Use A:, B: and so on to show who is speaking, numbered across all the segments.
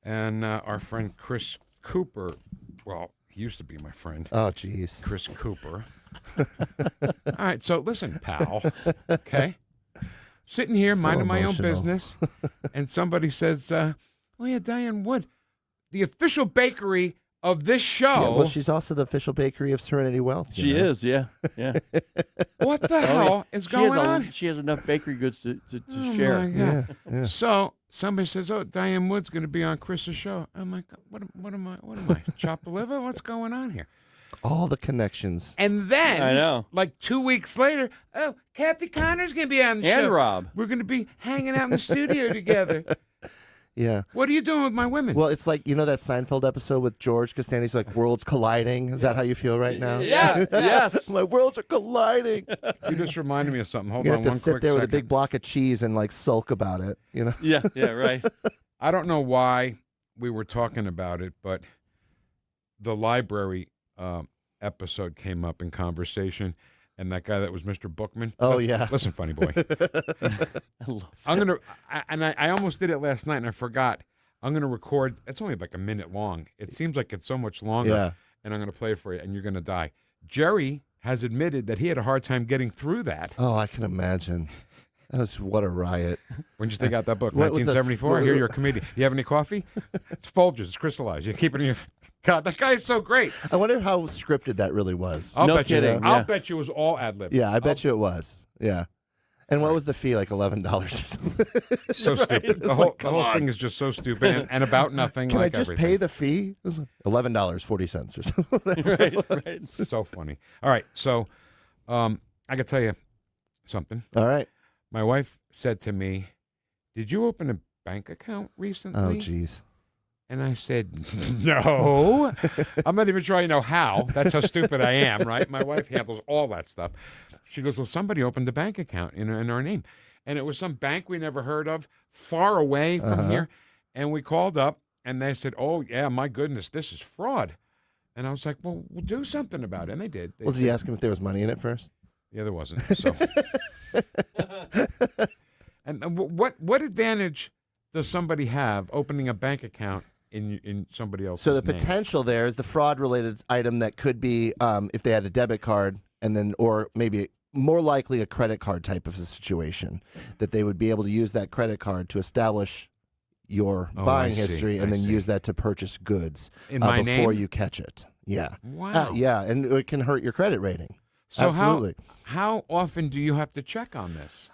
A: and our friend Chris Cooper, well, he used to be my friend.
B: Oh, jeez.
A: Chris Cooper. All right, so listen, pal, okay? Sitting here,
B: So
A: minding my own
B: emotional.
A: business, and somebody says, oh, yeah, Diane Wood, the official bakery of this show.
B: Yeah, well, she's also the official bakery of Serenity Wealth.
C: She is, yeah.
A: What the hell is going on?
C: She has enough bakery goods to
A: Oh,
C: share.
A: my God.
B: Yeah.
A: So somebody says, "Oh, Diane Wood's going to be on Chris's show." I'm like, "What am I? Chopped liver? What's going on here?"
B: All the connections.
A: And then,
C: I know.
A: like 2 weeks later, oh, Kathy Connor's going to be on the show.
C: And Rob.
A: We're going to be hanging out in the studio together.
B: Yeah.
A: What are you doing with my women?
B: Well, it's like, that Seinfeld episode with George Costanza's like worlds colliding. Is that how you feel right now?
C: Yeah, yes.
B: My worlds are colliding.
A: You just reminded me of something. Hold
B: You
A: on
B: have to
A: one
B: sit
A: quick
B: there with a
A: second.
B: big block of cheese and like sulk about it,
C: Yeah, right.
A: I don't know why we were talking about it, but the library episode came up in conversation, and that guy that was Mr. Bookman.
B: Oh, yeah.
A: Listen, funny boy.
C: I love
A: I almost did it last night, and I forgot. I'm gonna record. It's only like a minute long. It seems like it's so much longer.
B: Yeah.
A: And I'm gonna play it for you, and you're gonna die. Jerry has admitted that he had a hard time getting through that.
B: Oh, I can imagine. What a riot.
A: When did you take out that book?
B: What was the-
A: 1974. I hear you're a comedian. You have any coffee? It's Folgers. It's crystallized. You keep it in your. God, that guy is so great.
B: I wonder how scripted that really was.
A: I'll
C: No
A: bet
C: kidding,
A: you. I'll
C: yeah.
A: bet you it was all ad lib.
B: Yeah, I bet you it was. Yeah. And what was the fee? Like $11 or something?
A: So stupid. The whole thing is just so stupid and about nothing.
B: Can
A: like
B: I just
A: everything.
B: pay the fee? It was like $11.40 or something.
C: right.
A: So funny. All right, so I can tell you something.
B: All right.
A: My wife said to me, "Did you open a bank account recently?"
B: Oh, geez.
A: And I said, "No." I'm not even sure I know how. That's how stupid I am, right? My wife handles all that stuff. She goes, "Well, somebody opened a bank account in our name." And it was some bank we never heard of, far away from here. And we called up, and they said, "Oh, yeah, my goodness, this is fraud." And I was like, "Well, we'll do something about it." And they did. They
B: Well, did you
A: said-
B: ask him if there was money in it first?
A: Yeah, there wasn't. So. And what advantage does somebody have opening a bank account in somebody else's
B: So the
A: name?
B: potential there is the fraud-related item that could be if they had a debit card and then, or maybe more likely a credit card type of a situation, that they would be able to use that credit card to establish your
A: Oh,
B: buying
A: I see.
B: history and
A: I
B: then
A: see.
B: use that to purchase goods
A: In my
B: before
A: name?
B: you catch it. Yeah.
A: Wow.
B: Yeah, and it can hurt your credit rating.
A: So
B: Absolutely.
A: how often do you have to check on this?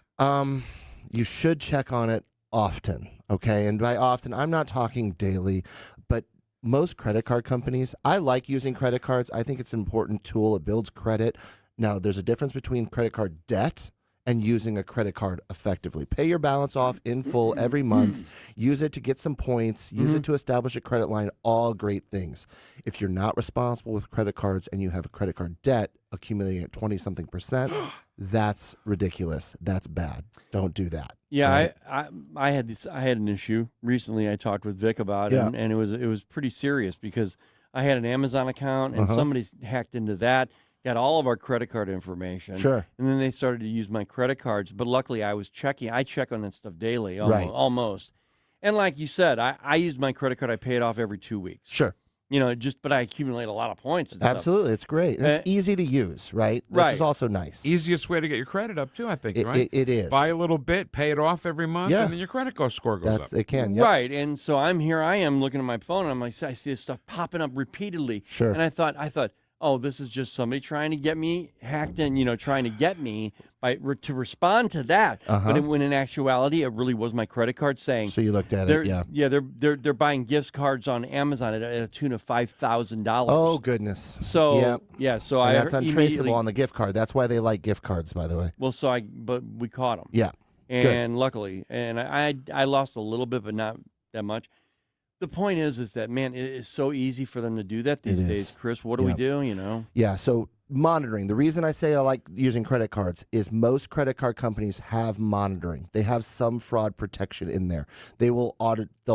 B: You should check on it often, okay? And by often, I'm not talking daily, but most credit card companies, I like using credit cards. I think it's an important tool. It builds credit. Now, there's a difference between credit card debt and using a credit card effectively. Pay your balance off in full every month. Use it to get some points. Use it to establish a credit line. All great things. If you're not responsible with credit cards and you have a credit card debt accumulating at 20-something percent, that's ridiculous. That's bad. Don't do that.
C: Yeah,
B: right?
C: I had an issue recently. I talked with Vic about it,
B: Yeah.
C: and it was pretty serious because I had an Amazon account and somebody hacked into that, got all of our credit card information.
B: Sure.
C: And then they started to use my credit cards. But luckily, I check on that stuff daily,
B: Right.
C: almost. And like you said, I used my credit card. I pay it off every 2 weeks.
B: Sure.
C: But I accumulate a lot of points. And stuff.
B: Absolutely. It's great. And it's easy to use, right? Which
C: Right.
B: is also nice.
A: Easiest way to get your credit up too, I think, right?
B: It is.
A: Buy a little bit, pay it off every month,
B: Yeah.
A: and then your credit score goes up.
B: It can. Yep.
C: Right, and so I am looking at my phone, and I'm like, I see this stuff popping up repeatedly.
B: Sure.
C: And I thought, oh, this is just somebody trying to get me hacked in, trying to get me to respond to that. But when in actuality, it really was my credit card saying.
B: So you looked at it, yeah.
C: They're buying gift cards on Amazon at a tune of $5,000.
B: Oh, goodness.
C: So
B: Yep.
C: yeah, so
B: And
C: I
B: that's
C: immediately-
B: untraceable on the gift card. That's why they like gift cards, by the way.
C: Well, but we caught them.
B: Yeah.
C: And luckily, and I lost a little bit, but not that much. The point is that, man, it is so easy for them to do that these
B: It
C: days.
B: is.
C: Chris, what do we do,
B: Yeah, so monitoring. The reason I say I like using credit cards is most credit card companies have monitoring. They have some fraud protection in there. They'll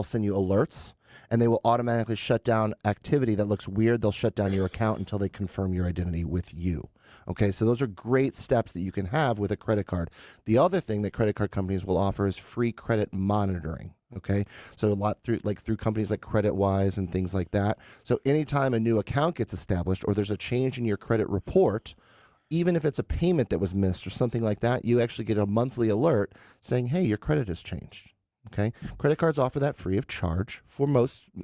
B: send you alerts, and they will automatically shut down activity that looks weird. They'll shut down your account until they confirm your identity with you. Okay, so those are great steps that you can have with a credit card. The other thing that credit card companies will offer is free credit monitoring. Okay, so a lot through companies like CreditWise and things like that. So anytime a new account gets established or there's a change in your credit report, even if it's a payment that was missed or something like that, you actually get a monthly alert saying, "Hey, your credit has changed." Okay, credit cards offer that free of charge for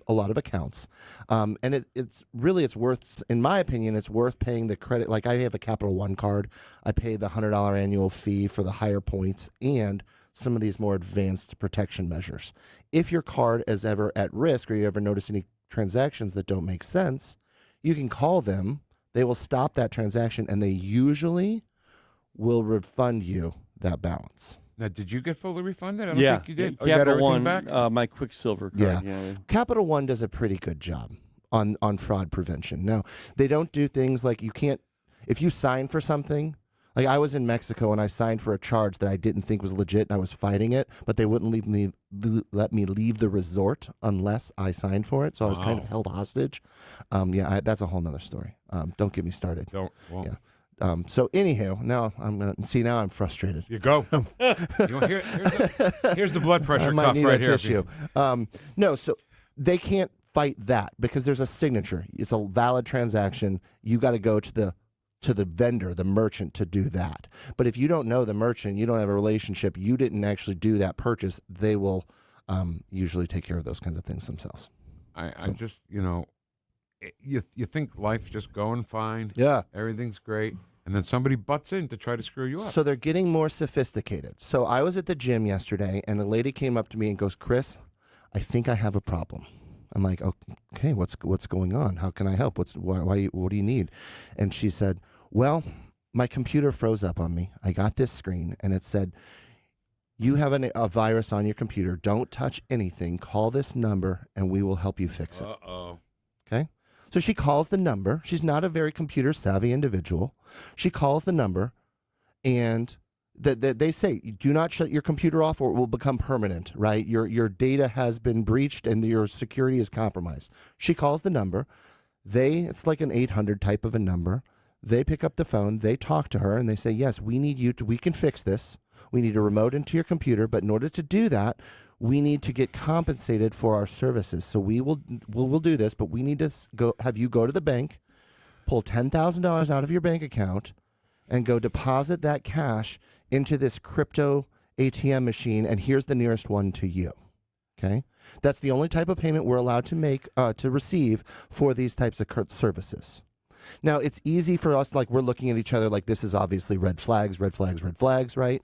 B: a lot of accounts, and it's worth, in my opinion, it's worth paying the credit. Like I have a Capital One card, I pay the $100 annual fee for the higher points and some of these more advanced protection measures. If your card is ever at risk or you ever notice any transactions that don't make sense, you can call them. They will stop that transaction and they usually will refund you that balance.
A: Now, did you get fully refunded? I don't
C: Yeah,
A: think you did.
C: yeah,
A: Oh, you got
C: Capital
A: everything
C: One,
A: back?
C: my Quicksilver card. Yeah.
B: Capital One does a pretty good job on fraud prevention. Now, they don't do things like if you sign for something. Like I was in Mexico and I signed for a charge that I didn't think was legit and I was fighting it, but they wouldn't let me leave the resort unless I signed for it. So I was kind of held hostage. That's a whole nother story. Don't get me started.
A: Don't. Well,
B: Yeah. So anywho, now I'm frustrated.
A: You go. Here's the blood pressure
B: I might
A: cuff
B: need
A: right
B: a
A: here.
B: tissue. No, so they can't fight that because there's a signature. It's a valid transaction. You got to go to the vendor, the merchant, to do that. But if you don't know the merchant, you don't have a relationship, you didn't actually do that purchase, they will usually take care of those kinds of things themselves.
A: I just, you think life's just going fine.
B: Yeah.
A: Everything's great. And then somebody butts in to try to screw you up.
B: So they're getting more sophisticated. So I was at the gym yesterday, and a lady came up to me and goes, "Chris, I think I have a problem." I'm like, "Okay, what's going on? How can I help? What do you need?" And she said, "Well, my computer froze up on me. I got this screen, and it said, 'You have a virus on your computer. Don't touch anything. Call this number, and we will help you fix it.'"
A: Uh-oh.
B: Okay? So she calls the number. She's not a very computer-savvy individual. She calls the number, and they say, "Do not shut your computer off or it will become permanent," right? Your data has been breached and your security is compromised. She calls the number. It's like an 800 type of a number. They pick up the phone, they talk to her, and they say, "Yes, we can fix this. We need a remote into your computer, but in order to do that, we need to get compensated for our services. So we'll do this, but we need to have you go to the bank, pull $10,000 out of your bank account, and go deposit that cash into this crypto ATM machine, and here's the nearest one to you." Okay? That's the only type of payment we're allowed to receive for these types of services. Now, it's easy for us, like we're looking at each other like this is obviously red flags, right?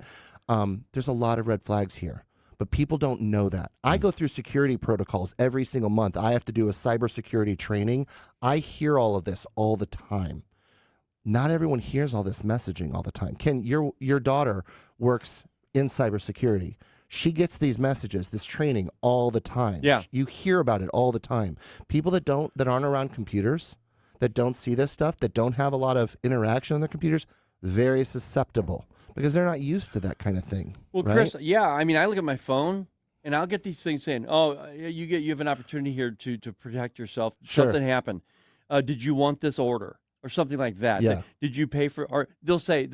B: There's a lot of red flags here, but people don't know that. I go through security protocols every single month. I have to do a cybersecurity training. I hear all of this all the time. Not everyone hears all this messaging all the time. Ken, your daughter works in cybersecurity. She gets these messages, this training all the time.
C: Yeah.
B: You hear about it all the time. People that aren't around computers, that don't see this stuff, that don't have a lot of interaction on their computers, very susceptible because they're not used to that kind of thing.
C: Well,
B: right?
C: Chris, yeah, I mean, I look at my phone and I'll get these things saying, "Oh, you have an opportunity here to protect yourself.
B: Sure.
C: Something happened. Did you want this order?" Or something like that.
B: Yeah.
C: Did you pay for? Or they'll say,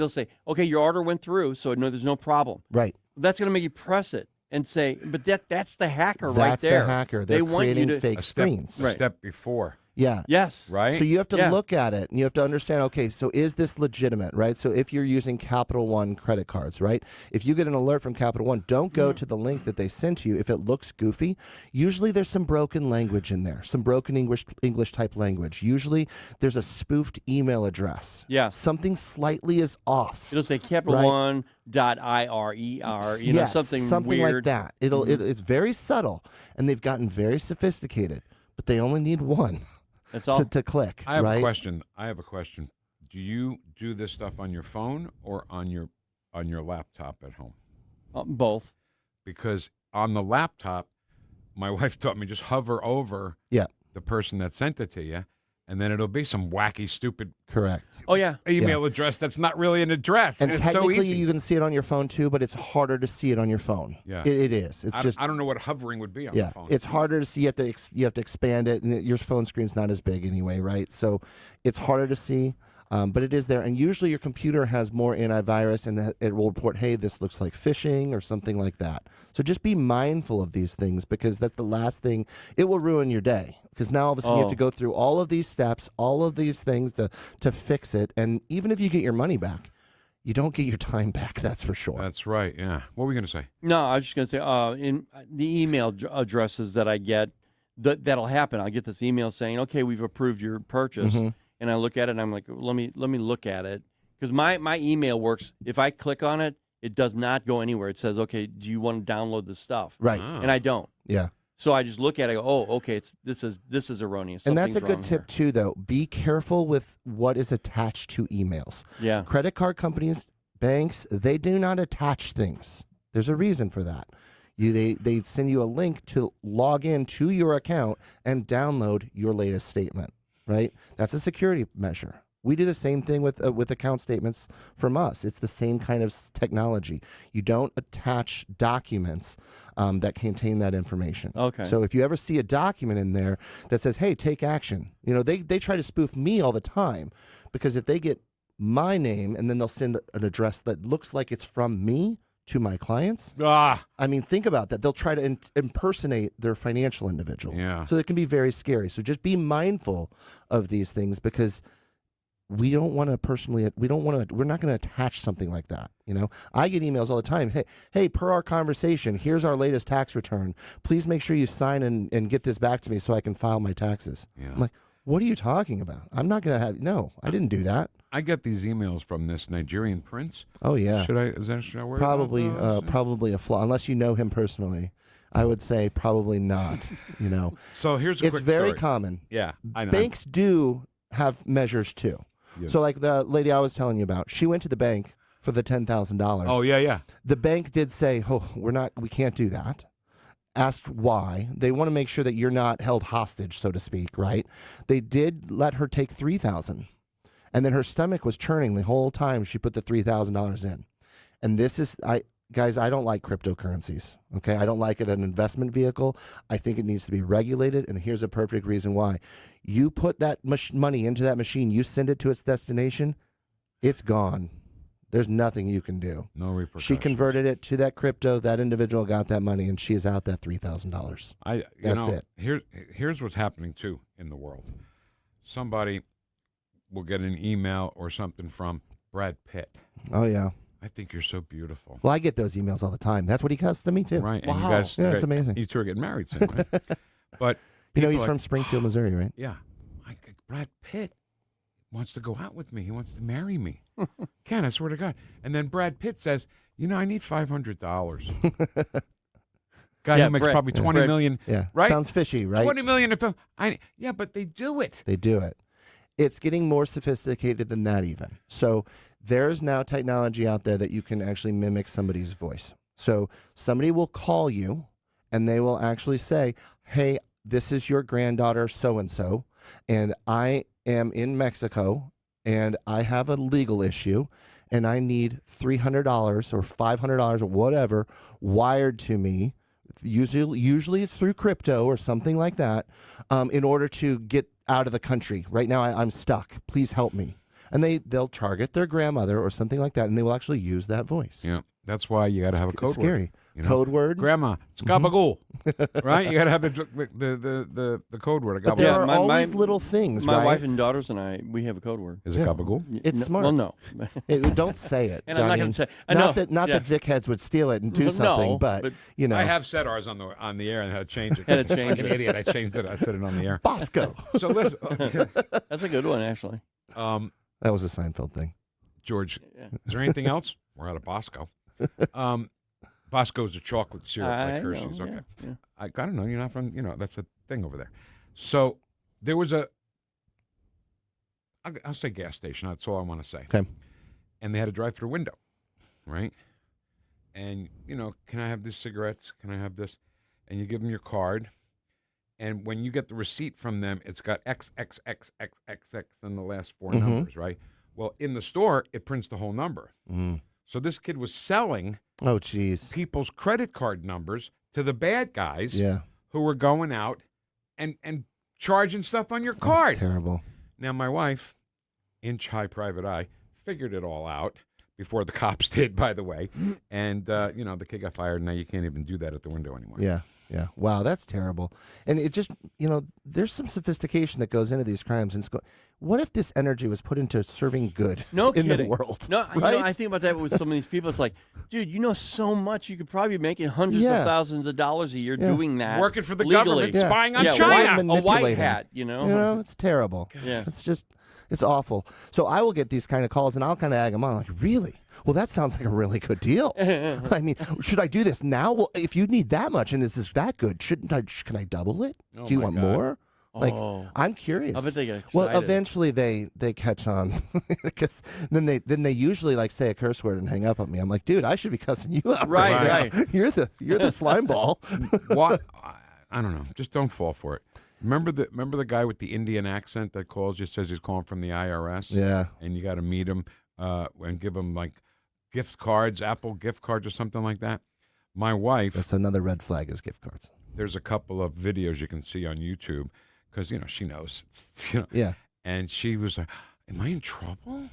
C: "Okay, your order went through, so no, there's no problem."
B: Right.
C: That's going to make you press it and say, "But that's the hacker right
B: That's
C: there."
B: the hacker. They're
C: want you
B: creating
C: to
B: fake screens.
A: A step before.
B: Yeah.
C: Yes.
A: Right?
B: So you have to
C: Yeah.
B: look at it and you have to understand, okay, so is this legitimate, right? So if you're using Capital One credit cards, right? If you get an alert from Capital One, don't go to the link that they send to you if it looks goofy. Usually there's some broken language in there, some broken English type language. Usually there's a spoofed email address.
C: Yeah.
B: Something slightly is off.
C: It'll say Capital
B: Right.
C: One .IRER,
B: Yes,
C: something
B: like
C: weird.
B: that. It's very subtle, and they've gotten very sophisticated, but they only need one
C: That's all.
B: to click.
A: I have
B: right?
A: a question. Do you do this stuff on your phone or on your laptop at home?
C: Both.
A: Because on the laptop, my wife taught me just hover over the person that sent it to you, and then it'll be some wacky, stupid
B: Correct.
C: Oh yeah.
A: email address that's not really an address.
B: And
A: it's so
B: technically,
A: easy.
B: you can see it on your phone too, but it's harder to see it on your phone.
A: Yeah.
B: It is. It's just
A: I don't know what hovering would be on the
B: yeah.
A: phone.
B: It's harder to see. You have to expand it, and your phone screen's not as big anyway, right? So it's harder to see. But it is there, and usually your computer has more antivirus, and it will report, hey, this looks like phishing or something like that. So just be mindful of these things, because that's the last thing. It will ruin your day, because now all of a sudden you have to go through all of these steps, all of these things to fix it, and even if you get your money back, you don't get your time back, that's for sure.
A: That's right, yeah. What were we going to say?
C: No, I was just going to say, in the email addresses that I get, that'll happen. I'll get this email saying, okay, we've approved your purchase. And I look at it, and I'm like, let me look at it. Because my email works. If I click on it, it does not go anywhere. It says, okay, do you want to download this stuff?
B: Right.
C: And I don't.
B: Yeah.
C: So I just look at it and go, oh, okay, this is erroneous.
B: And that's a
C: Something's
B: good tip, too, though. Be careful with what is attached to emails.
C: Yeah.
B: Credit card companies, banks, they do not attach things. There's a reason for that. They send you a link to log in to your account and download your latest statement, right? That's a security measure. We do the same thing with account statements from us. It's the same kind of technology. You don't attach documents that contain that information.
C: Okay.
B: So if you ever see a document in there that says, hey, take action, they try to spoof me all the time, because if they get my name and then they'll send an address that looks like it's from me to my clients. I mean, think about that. They'll try to impersonate their financial individual.
A: Yeah.
B: So it can be very scary. So just be mindful of these things, because we don't want to we're not going to attach something like that. I get emails all the time. Hey, per our conversation, here's our latest tax return. Please make sure you sign and get this back to me so I can file my taxes.
A: Yeah.
B: I'm like, what are you talking about? I'm not going to no, I didn't do that.
A: I get these emails from this Nigerian prince.
B: Oh yeah.
A: Should I worry about those?
B: Probably a flaw, unless you know him personally. I would say probably not.
A: So here's a
B: it's
A: quick
B: very
A: story.
B: common.
A: Yeah, I know.
B: Banks do have measures too.
A: Yeah.
B: So like the lady I was telling you about, she went to the bank for the $10,000.
A: Oh yeah.
B: The bank did say, "Oh, we can't do that." Asked why. They want to make sure that you're not held hostage, so to speak, right? They did let her take $3,000, and then her stomach was churning the whole time she put the $3,000 in. And this is, guys, I don't like cryptocurrencies. Okay, I don't like it an investment vehicle. I think it needs to be regulated, and here's a perfect reason why. You put that money into that machine, you send it to its destination, it's gone. There's nothing you can do.
A: No repercussions.
B: She converted it to that crypto. That individual got that money, and she's out that $3,000. That's it.
A: Here's what's happening too in the world. Somebody will get an email or something from Brad Pitt.
B: Oh yeah.
A: I think you're so beautiful.
B: Well, I get those emails all the time. That's what he does to me too.
A: Right.
C: Wow.
A: And you guys,
B: Yeah, it's amazing.
A: You two are getting married soon, right? But
B: He's from Springfield, Missouri, right?
A: yeah. Brad Pitt wants to go out with me. He wants to marry me. Ken, I swear to God. And then Brad Pitt says, I need $500. Guy who makes probably $20 million.
B: Yeah.
A: Right?
B: Sounds fishy, right?
A: $20 million a film. Yeah, but they do it.
B: They do it. It's getting more sophisticated than that even. So there's now technology out there that you can actually mimic somebody's voice. So somebody will call you and they will actually say, hey, this is your granddaughter so-and-so, and I am in Mexico, and I have a legal issue, and I need $300 or $500 or whatever wired to me. Usually it's through crypto or something like that, in order to get out of the country. Right now I'm stuck. Please help me. And they'll target their grandmother or something like that, and they will actually use that voice.
A: Yeah, that's why you got to have a code
B: It's scary.
A: word.
B: Code word.
A: Grandma, it's gabagool, right? You got to have the code word.
B: But there are always little things,
C: My
B: right?
C: wife and daughters and I, we have a code word.
A: Is it gabagool?
B: It's smart.
C: Well, no.
B: Don't say it,
C: And I'm not
B: Johnny.
C: gonna say-
B: Not that Vic Heads would steal it and do something,
C: No,
B: but
A: I have said ours on the air and had to change it.
C: Had to change
A: Like an idiot. I changed it. I said it on the air.
B: Bosco.
A: So listen,
C: That's a good one, actually.
B: That was a Seinfeld thing.
A: George, is there anything else? We're out of Bosco. Bosco's a chocolate syrup like Hershey's.
C: Know,
A: Okay.
C: yeah.
A: I don't know. You're not from, that's a thing over there. So there was I'll say gas station. That's all I want to say.
B: Okay.
A: And they had a drive-through window, right? And, can I have these cigarettes? Can I have this? And you give them your card. And when you get the receipt from them, it's got XXXXXX and the last four numbers, right? Well, in the store, it prints the whole number.
B: Mm.
A: So this kid was selling
B: Oh, geez.
A: people's credit card numbers to the bad guys
B: Yeah.
A: who were going out and charging stuff on your
B: That's
A: card.
B: terrible.
A: Now, my wife inch-high private eye, figured it all out before the cops did, by the way. And, the kid got fired. Now you can't even do that at the window anymore.
B: Yeah. Yeah. Wow, that's terrible. And it just, there's some sophistication that goes into these crimes. And what if this energy was put into serving good
C: No
B: in
C: kidding.
B: the world?
C: No,
B: right?
C: I think about that with some of these people. It's like, dude, so much. You could probably be making hundreds of thousands of dollars a year doing that.
A: Working for the
C: legally.
A: government, spying on China.
C: A white
B: Manipulating.
C: hat,
B: It's terrible.
C: Yeah.
B: It's awful. So I will get these kind of calls, and I'll kind of egg them on, like, really? Well, that sounds like a really good deal. I mean, should I do this now? Well, if you need that much and this is that good, shouldn't I? Can I double it? Do you want more? Like, I'm curious.
C: I bet they get excited.
B: Well, eventually they catch on, because then they usually like say a curse word and hang up on me. I'm like, dude, I should be cussing you out.
C: Right.
B: You're the slime ball.
A: What? I don't know. Just don't fall for it. Remember the guy with the Indian accent that calls you, says he's calling from the IRS?
B: Yeah.
A: And you got to meet him and give him like gift cards, Apple gift cards or something like that. My wife.
B: That's another red flag is gift cards.
A: There's a couple of videos you can see on YouTube because, she knows.
B: Yeah.
A: And she was like, am I in trouble?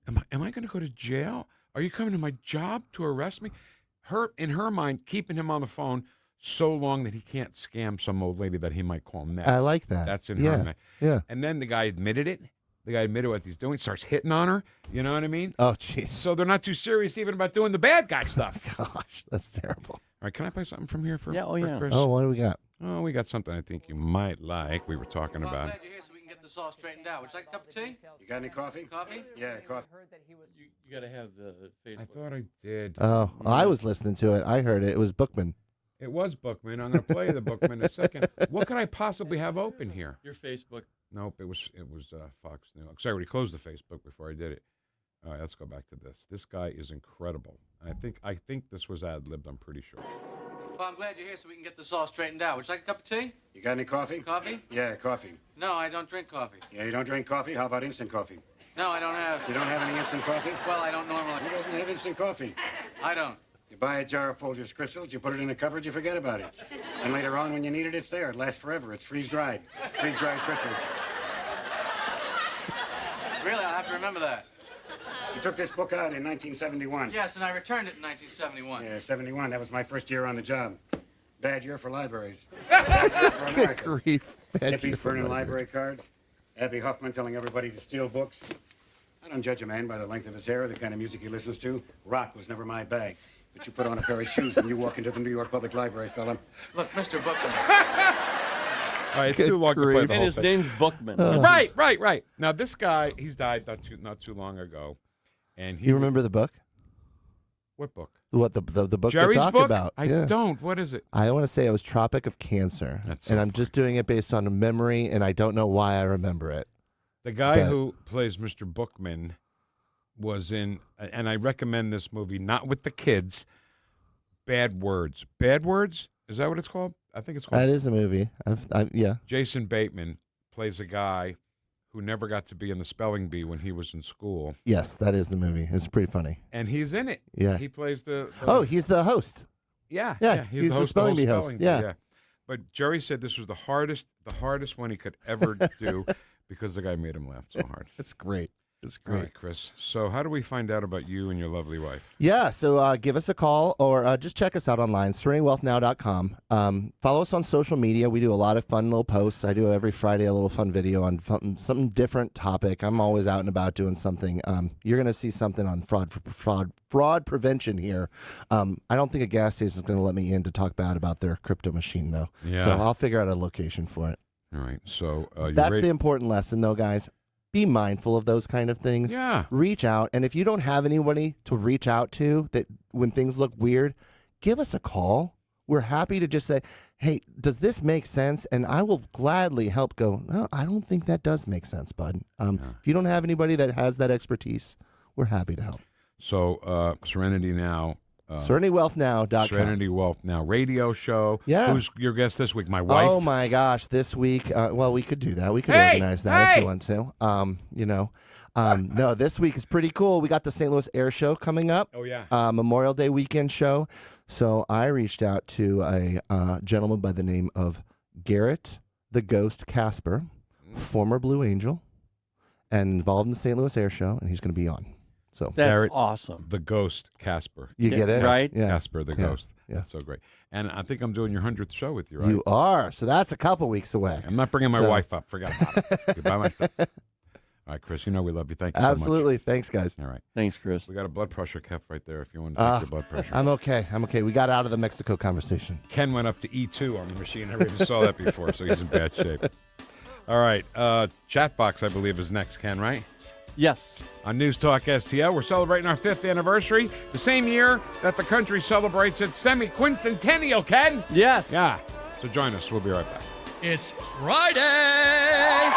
A: Am I going to go to jail? Are you coming to my job to arrest me? In her mind, keeping him on the phone so long that he can't scam some old lady that he might call next.
B: I like that.
A: That's in her mind.
B: Yeah.
A: And then the guy admitted it. The guy admitted what he's doing, starts hitting on her. You know what I mean?
B: Oh, jeez.
A: So they're not too serious even about doing the bad guy stuff.
B: Gosh, that's terrible.
A: All right, can I play something from here for
C: Yeah,
A: Chris?
B: Oh, what do we got?
A: Oh, we got something I think you might like. We were talking
D: Well, I'm
A: about.
D: glad you're here so we can get this all straightened out. Would you like a cup of tea?
E: You got any coffee?
D: Coffee?
E: Yeah, coffee.
C: You got to have the Facebook.
A: I thought I did.
B: Oh, I was listening to it. I heard it. It was Bookman.
A: It was Bookman. I'm going to play the Bookman in a second. What could I possibly have open here?
C: Your Facebook.
A: Nope, it was Fox News. Because I already closed the Facebook before I did it. All right, let's go back to this. This guy is incredible. And I think this was ad-libbed, I'm pretty sure.
D: Well, I'm glad you're here so we can get this all straightened out. Would you like a cup of tea?
E: You got any coffee?
D: Coffee?
E: Yeah, coffee.
D: No, I don't drink coffee.
E: Yeah, you don't drink coffee? How about instant coffee?
D: No, I don't have.
E: You don't have any instant coffee?
D: Well, I don't normally.
E: Who doesn't have instant coffee?
D: I don't.
E: You buy a jar of Folgers crystals, you put it in a cupboard, you forget about it. And later on, when you need it, it's there. It lasts forever. It's freeze-dried. Freeze-dried crystals.
D: Really, I'll have to remember that.
E: You took this book out in 1971.
D: Yes, and I returned it in 1971.
E: Yeah, 71. That was my first year on the job. Bad year for libraries. For America.
B: Grief.
E: Hippies burning library cards. Abby Huffman telling everybody to steal books. I don't judge a man by the length of his hair or the kind of music he listens to. Rock was never my bag. But you put on a pair of shoes when you walk into the New York Public Library, fella.
D: Look, Mr. Bookman.
A: All right, it's too long to play the
C: And
A: whole
C: his
A: thing.
C: name's Bookman.
A: Right. Now this guy, he's died not too long ago, and he.
B: You remember the book?
A: What book?
B: What the book
A: Jerry's
B: they're talking
A: book?
B: about?
A: I
B: Yeah.
A: don't. What is it?
B: I want to say it was Tropic of Cancer,
A: That's so
B: and I'm
A: funny.
B: just doing it based on a memory, and I don't know why I remember it.
A: The guy
B: But-
A: who plays Mr. Bookman was in, and I recommend this movie, not with the kids. Bad Words. Bad Words? Is that what it's called? I think it's called.
B: That is a movie. Yeah.
A: Jason Bateman plays a guy who never got to be in the spelling bee when he was in school,
B: Yes, that is the movie. It's pretty funny.
A: and he's in it.
B: Yeah.
A: He plays the
B: Oh, he's the host.
A: yeah,
B: he's the
A: host of
B: spelling
A: whole
B: bee host,
A: spelling bee,
B: yeah.
A: But Jerry said this was the hardest one he could ever do because the guy made him laugh so hard.
B: It's great. It's
A: All right, Chris. So how do we find out about you and your lovely wife?
B: Yeah, so give us a call or just check us out online, SerenityWealthNow.com. Follow us on social media. We do a lot of fun little posts. I do every Friday a little fun video on something different topic. I'm always out and about doing something. You're going to see something on fraud prevention here. I don't think a gas station is going to let me in to talk bad about their crypto machine, though.
A: Yeah.
B: So I'll figure out a location for it.
A: All right. So you're
B: That's
A: ready?
B: the important lesson, though, guys. Be mindful of those kind of things.
A: Yeah.
B: Reach out, and if you don't have anybody to reach out to that when things look weird, give us a call. We're happy to just say, hey, does this make sense? And I will gladly help go, no, I don't think that does make sense, bud. If you don't have anybody that has that expertise, we're happy to help.
A: So Serenity Now.
B: SerenityWealthNow.com.
A: Serenity Wealth Now radio show.
B: Yeah.
A: Who's your guest this week? My wife.
B: Oh my gosh, this week, well, we could do that. We could organize that if you want to. No, this week is pretty cool. We got the St. Louis Air Show coming up.
A: Oh, yeah.
B: Memorial Day weekend show. So I reached out to a gentleman by the name of Garrett the Ghost Casper, former Blue Angel, and involved in the St. Louis Air Show, and he's going to be on. So
C: That's
A: Barrett,
C: awesome.
A: The Ghost Casper.
B: you get it?
C: Right?
B: Yeah.
A: Casper the Ghost.
B: Yeah.
A: That's so great. And I think I'm doing your 100th show with you, right?
B: You are. So that's a couple weeks away.
A: I'm not bringing my
B: So-
A: wife up. Forget about it. Goodbye, my stuff. All right, Chris, you know we love you. Thank you so
B: Absolutely. Thanks, guys.
A: much. All right.
C: Thanks, Chris.
A: We got a blood pressure cuff right there if you want to take your blood pressure.
B: I'm okay. We got out of the Mexico conversation.
A: Ken went up to E2 on the machine. I never even saw that before, so he's in bad shape. All right. Chatbox, I believe, is next, Ken, right?
C: Yes.
A: On News Talk STL, we're celebrating our 5th anniversary, the same year that the country celebrates its semi-quincentennial, Ken.
C: Yes.
A: Yeah. So join us. We'll be right back.
F: It's Friday!